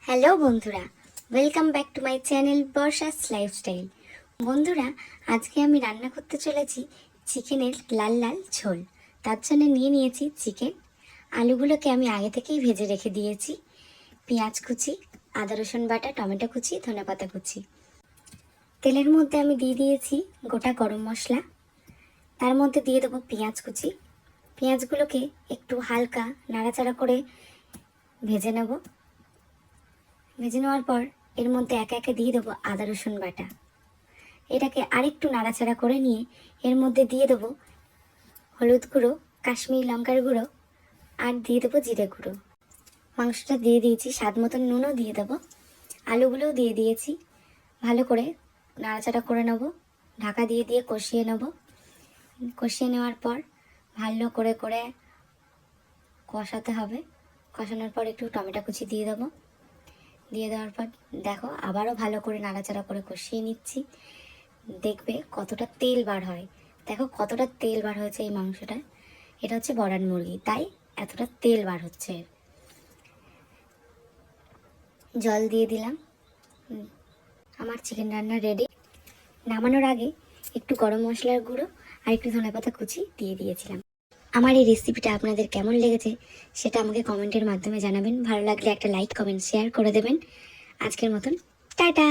Hello বন্ধুরা, welcome back to my channel Barsha's lifestyle. বন্ধুরা, আজকে আমি রান্না করতে চলেছি চিকেনের লাল লাল ঝোল। তার জন্য নিয়ে নিয়েছি চিকেন। আলুগুলোকে আমি আগে থেকেই ভেজে রেখে দিয়েছি। পেঁয়াজ কুচি, আদা রসুন বাটা, টমেটো কুচি, ধনেপাতা কুচি। তেলের মধ্যে আমি দিয়ে দিয়েছি গোটা গরম মশলা। তার মধ্যে দিয়ে দেবো পেঁয়াজ কুচি। পেঁয়াজগুলোকে একটু হালকা নাড়াচাড়া করে ভেজে নেব। ভেজে নেওয়ার পর এর মধ্যে একে একে দিয়ে দেবো আদা রসুন বাটা। এটাকে আরেকটু নাড়াচাড়া করে নিয়ে এর মধ্যে দিয়ে দেবো হলুদ গুঁড়ো, কাশ্মীরি লঙ্কার গুঁড়ো, আর দিয়ে দেবো জিরে গুঁড়ো। মাংসটা দিয়ে দিয়েছি, স্বাদ মতন নুনও দিয়ে দেবো। আলুগুলোও দিয়ে দিয়েছি। ভালো করে নাড়াচাড়া করে নেব, ঢাকা দিয়ে দিয়ে কষিয়ে নেব। কষিয়ে নেওয়ার পর ভালো করে করে কষাতে হবে। কষানোর পর একটু টমেটো কুচি দিয়ে দেবো। দিয়ে দেওয়ার পর দেখো আবারও ভালো করে নাড়াচাড়া করে কষিয়ে নিচ্ছি। দেখবে কতটা তেল বার হয়। দেখো কতটা তেল বার হয়েছে এই মাংসটা। এটা হচ্ছে বড়ার মুরগি, তাই এতটা তেল বার হচ্ছে। জল দিয়ে দিলাম। আমার চিকেন রান্না রেডি। নামানোর আগে একটু গরম মশলার গুঁড়ো আর একটু ধনেপাতা কুচি দিয়ে দিয়েছিলাম। আমার এই রেসিপিটা আপনাদের কেমন লেগেছে সেটা আমাকে কমেন্টের মাধ্যমে জানাবেন। ভালো লাগলে একটা লাইক, কমেন্ট, শেয়ার করে দেবেন। আজকের মতন টাটা।